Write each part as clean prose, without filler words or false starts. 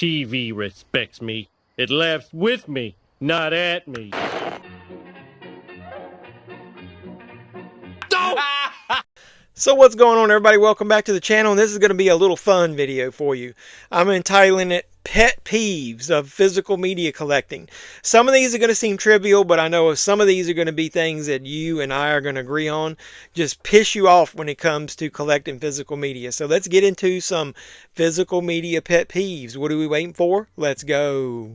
TV respects me. It laughs with me, not at me. So what's going on, everybody? Welcome back to the channel. This is going to be a little fun video for you. I'm entitling it Pet Peeves of Physical Media Collecting. Some of these are going to seem trivial, but I know some of these are going to be things that you and I are going to agree on. Just piss you off when it comes to collecting physical media. So let's get into some physical media pet peeves. What are we waiting for? Let's go.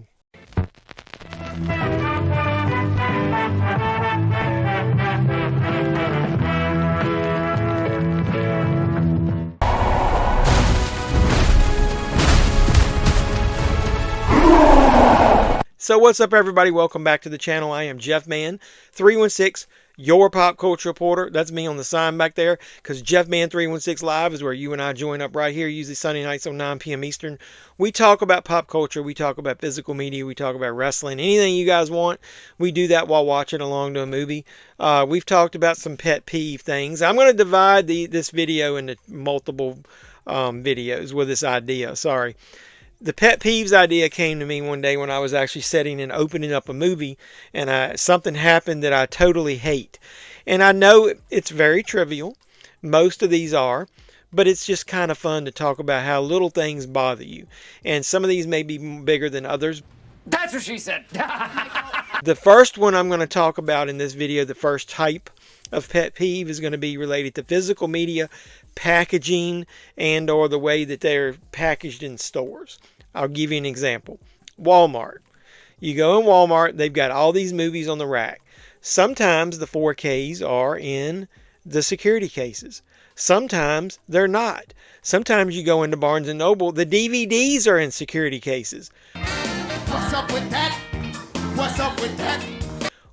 So what's up, everybody? Welcome back to the channel. I am Jeff Man 316, your pop culture reporter. That's me on the sign back there, because Jeff Man 316 Live is where you and I join up right here, usually Sunday nights on 9 p.m. Eastern. We talk about pop culture, we talk about physical media, we talk about wrestling, anything you guys want. We do that while watching along to a movie. We've talked about some pet peeve things. I'm going to divide this video into multiple videos with this idea. Sorry. The pet peeves idea came to me one day when I was actually setting and opening up a movie, and something happened that I totally hate. And I know it's very trivial. Most of these are. But it's just kind of fun to talk about how little things bother you. And some of these may be bigger than others. That's what she said. The first one I'm going to talk about in this video, the first type of pet peeve, is going to be related to physical media packaging and or the way that they're packaged in stores. I'll give you an example. Walmart. You go in Walmart, they've got all these movies on the rack. Sometimes the 4Ks are in the security cases. Sometimes they're not. Sometimes you go into Barnes & Noble, the DVDs are in security cases. What's up with that? What's up with that?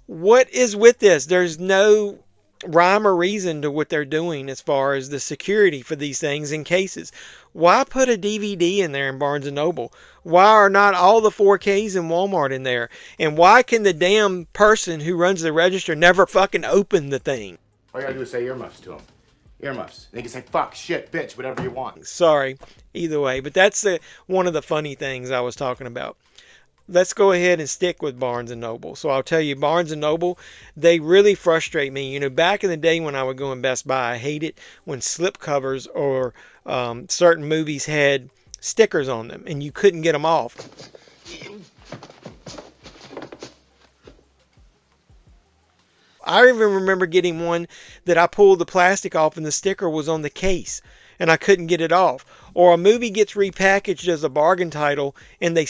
What is with this? There's no rhyme or reason to what they're doing as far as the security for these things in cases. Why put a DVD in there in Barnes & Noble? Why are not all the 4Ks in Walmart in there? And why can the damn person who runs the register never fucking open the thing? All you gotta do is say earmuffs to them. Earmuffs. They can say fuck, shit, bitch, whatever you want. Sorry, either way. But that's one of the funny things I was talking about. Let's go ahead and stick with Barnes & Noble. So I'll tell you, Barnes & Noble, they really frustrate me. You know, back in the day when I would go in Best Buy, I hated when slipcovers or certain movies had stickers on them and you couldn't get them off. I even remember getting one that I pulled the plastic off and the sticker was on the case and I couldn't get it off. Or a movie gets repackaged as a bargain title and they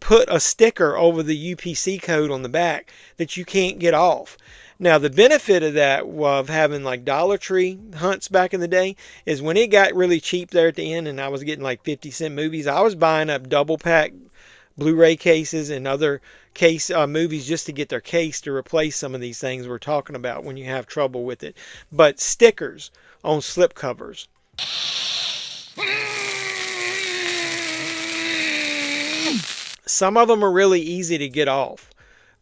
put a sticker over the UPC code on the back that you can't get off. Now, the benefit of that, of having like Dollar Tree hunts back in the day, is when it got really cheap there at the end and I was getting like 50-cent movies, I was buying up double pack Blu Ray cases and other movies just to get their case to replace some of these things we're talking about when you have trouble with it. But stickers on slipcovers. Some of them are really easy to get off,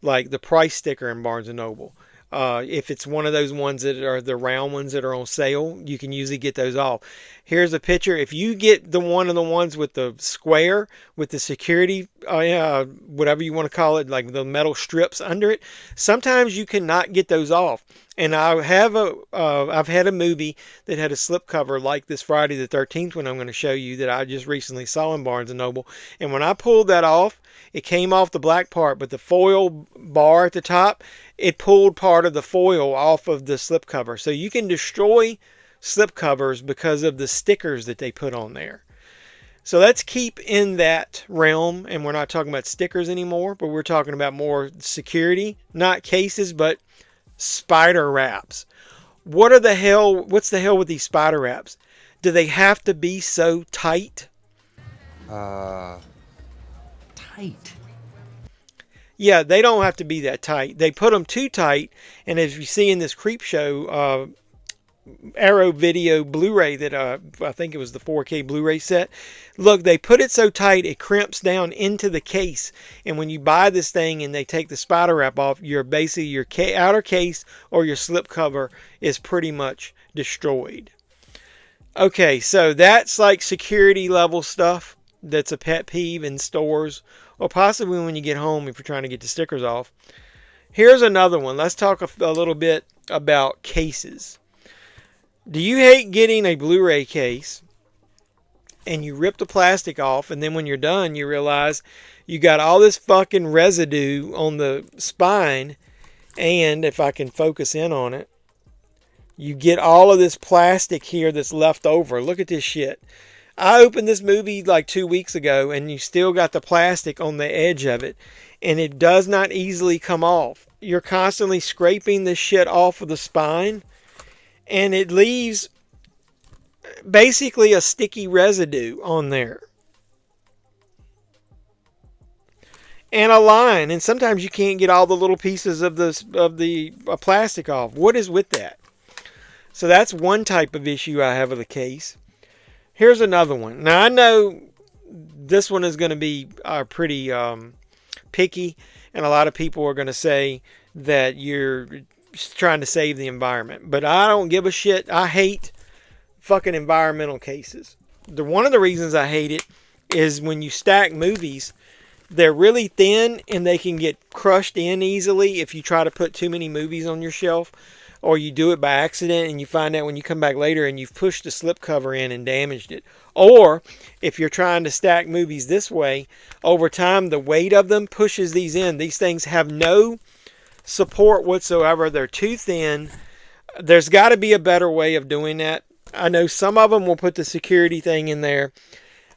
like the price sticker in Barnes & Noble. If it's one of those ones that are the round ones that are on sale, you can usually get those off. Here's a picture. If you get one of the ones with the square, with the security, whatever you want to call it, like the metal strips under it, sometimes you cannot get those off. And I've had a movie that had a slipcover like this Friday the 13th one I'm going to show you that I just recently saw in Barnes & Noble. And when I pulled that off, it came off the black part, but the foil bar at the top, it pulled part of the foil off of the slipcover. So you can destroy slipcovers because of the stickers that they put on there. So let's keep in that realm, and we're not talking about stickers anymore, but we're talking about more security, not cases, but spider wraps. What's the hell with these spider wraps? Do they have to be so tight? Tight. Yeah, they don't have to be that tight. They put them too tight, and as you see in this creep show Arrow Video Blu-ray that I think it was the 4K Blu-ray set. Look, they put it so tight it crimps down into the case, and when you buy this thing and they take the spider wrap off, your outer case or your slip cover is pretty much destroyed. Okay, so that's like security level stuff. that's a pet peeve in stores, or possibly when you get home if you're trying to get the stickers off. Here's another one. Let's talk a little bit about cases. Do you hate getting a Blu-ray case and you rip the plastic off, and then when you're done you realize you got all this fucking residue on the spine, and if I can focus in on it, you get all of this plastic here that's left over. Look at this shit. I opened this movie like 2 weeks ago, and you still got the plastic on the edge of it, and it does not easily come off. You're constantly scraping this shit off of the spine, and it leaves basically a sticky residue on there. And a line, and sometimes you can't get all the little pieces of the plastic off. What is with that? So that's one type of issue I have with the case. Here's another one. Now I know this one is going to be pretty picky, and a lot of people are going to say that you're trying to save the environment. But I don't give a shit. I hate fucking environmental cases. One of the reasons I hate it is when you stack movies, they're really thin and they can get crushed in easily if you try to put too many movies on your shelf, or you do it by accident and you find out when you come back later and you've pushed the slipcover in and damaged it. Or if you're trying to stack movies this way, over time the weight of them pushes these in. These things have no support whatsoever. They're too thin. There's got to be a better way of doing that. I know some of them will put the security thing in there.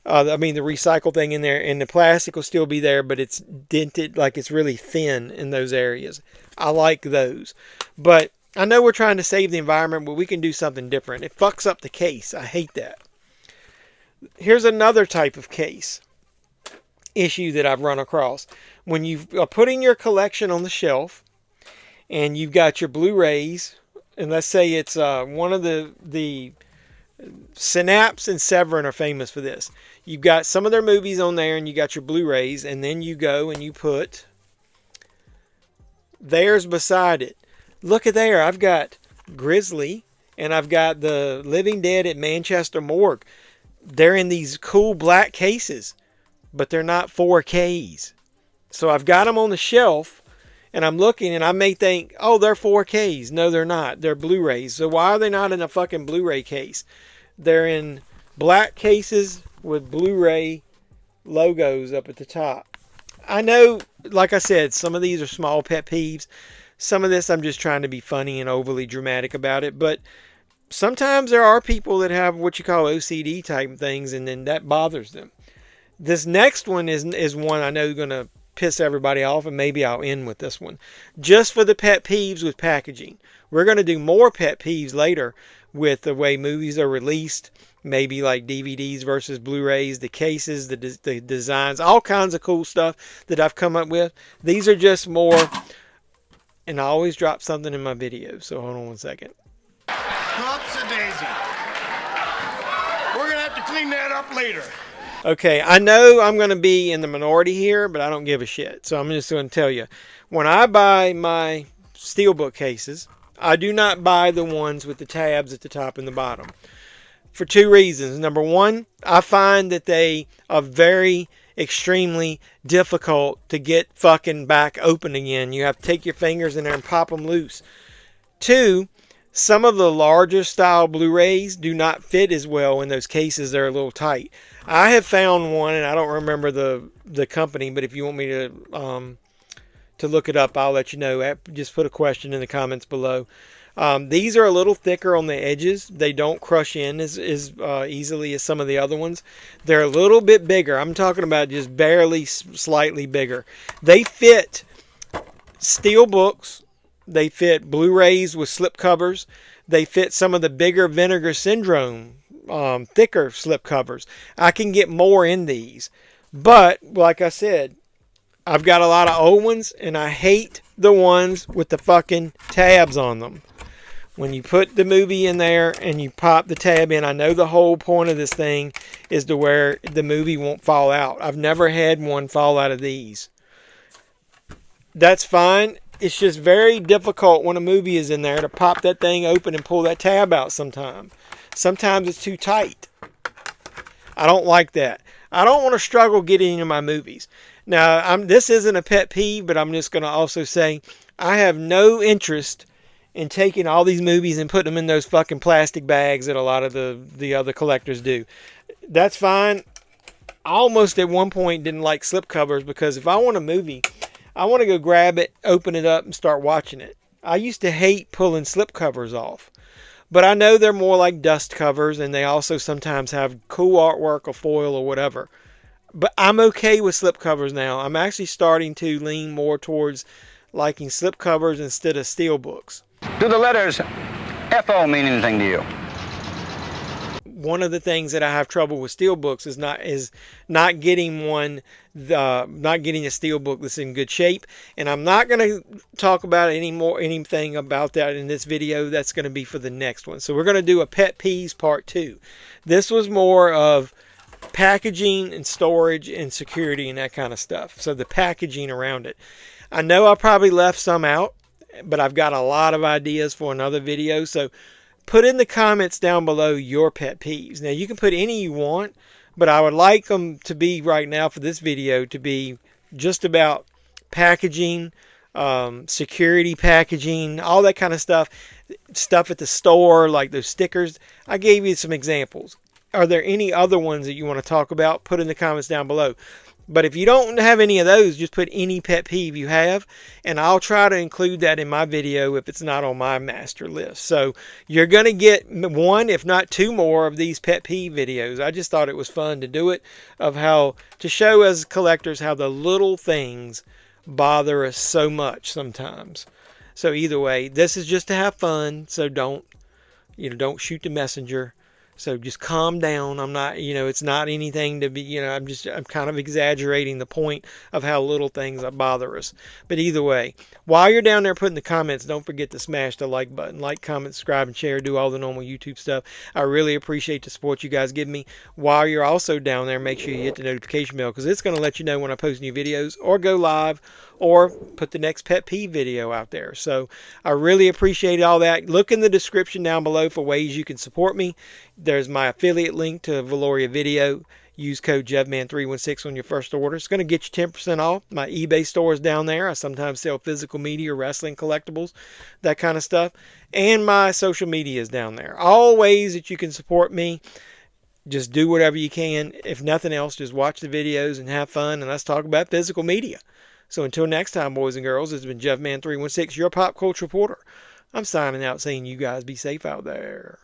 The recycle thing in there, and the plastic will still be there, but it's dented, like it's really thin in those areas. I like those. But I know we're trying to save the environment, but we can do something different. It fucks up the case. I hate that. Here's another type of case issue that I've run across. When you are putting your collection on the shelf, and you've got your Blu-rays, and let's say it's one of the Synapse and Severin are famous for this. You've got some of their movies on there, and you got your Blu-rays, and then you go and you put theirs beside it. Look at there. I've got Grizzly, and I've got the Living Dead at Manchester Morgue. They're in these cool black cases, but they're not 4Ks. So I've got them on the shelf, and I'm looking, and I may think, oh, they're 4Ks. No, they're not. They're Blu-rays. So why are they not in a fucking Blu-ray case? They're in black cases with Blu-ray logos up at the top. I know, like I said, some of these are small pet peeves. Some of this I'm just trying to be funny and overly dramatic about it. But sometimes there are people that have what you call OCD type things, and then that bothers them. This next one is one I know is going to piss everybody off, and maybe I'll end with this one. Just for the pet peeves with packaging. We're going to do more pet peeves later with the way movies are released, maybe like DVDs versus Blu-rays, the cases, the designs, all kinds of cool stuff that I've come up with. These are just more, and I always drop something in my video, so hold on one second. Whoopsie daisy. We're gonna have to clean that up later. Okay, I know I'm going to be in the minority here, but I don't give a shit. So I'm just going to tell you, when I buy my steelbook cases, I do not buy the ones with the tabs at the top and the bottom. For two reasons. Number one, I find that they are very extremely difficult to get fucking back open again. You have to take your fingers in there and pop them loose. Two, some of the larger style Blu-rays do not fit as well in those cases. They're a little tight. I have found one, and I don't remember the company, but if you want me to look it up, I'll let you know. Just put a question in the comments below. These are a little thicker on the edges. They don't crush in as easily as some of the other ones. They're a little bit bigger. I'm talking about just barely, slightly bigger. They fit steel books. They fit Blu-rays with slip covers. They fit some of the bigger Vinegar Syndrome, thicker slip covers. I can get more in these. But, like I said, I've got a lot of old ones, and I hate the ones with the fucking tabs on them. When you put the movie in there and you pop the tab in, I know the whole point of this thing is to where the movie won't fall out. I've never had one fall out of these. That's fine. It's just very difficult when a movie is in there to pop that thing open and pull that tab out sometimes. Sometimes it's too tight. I don't like that. I don't want to struggle getting into my movies. Now, this isn't a pet peeve, but I'm just going to also say I have no interest in taking all these movies and putting them in those fucking plastic bags that a lot of the other collectors do. That's fine. I almost at one point didn't like slipcovers because if I want a movie, I want to go grab it, open it up, and start watching it. I used to hate pulling slipcovers off. But I know they're more like dust covers, and they also sometimes have cool artwork or foil or whatever. But I'm okay with slipcovers now. I'm actually starting to lean more towards liking slipcovers instead of steelbooks. Do the letters FO mean anything to you? One of the things that I have trouble with steelbooks is not getting a steelbook that's in good shape, and I'm not going to talk about anything about that in this video. That's going to be for the next one. So we're going to do a pet peeves part 2. This was more of packaging and storage and security and that kind of stuff. So the packaging around it. I know I probably left some out, but I've got a lot of ideas for another video. So put in the comments down below your pet peeves. Now, you can put any you want, but I would like them to be right now for this video to be just about packaging, security packaging, all that kind of stuff. Stuff at the store, like those stickers. I gave you some examples. Are there any other ones that you want to talk about? Put in the comments down below. But if you don't have any of those, just put any pet peeve you have, and I'll try to include that in my video if it's not on my master list. So you're going to get one, if not two more of these pet peeve videos. I just thought it was fun to do it, of how to show as collectors how the little things bother us so much sometimes. So either way, this is just to have fun, so don't shoot the messenger. So just calm down. I'm not, it's not anything to be, I'm kind of exaggerating the point of how little things bother us. But either way, while you're down there putting the comments, don't forget to smash the like button. Like, comment, subscribe, and share. Do all the normal YouTube stuff. I really appreciate the support you guys give me. While you're also down there, make sure you hit the notification bell, because it's going to let you know when I post new videos or go live or put the next pet peeve video out there. So I really appreciate all that. Look in the description down below for ways you can support me. There's my affiliate link to Valoria Video. Use code JevMan316 on your first order. It's going to get you 10% off. My eBay store is down there. I sometimes sell physical media, wrestling collectibles, that kind of stuff. And my social media is down there. All ways that you can support me. Just do whatever you can. If nothing else, just watch the videos and have fun. And let's talk about physical media. So until next time, boys and girls, this has been JevMan316, your pop culture reporter. I'm signing out saying you guys be safe out there.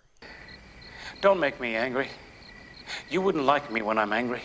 Don't make me angry. You wouldn't like me when I'm angry.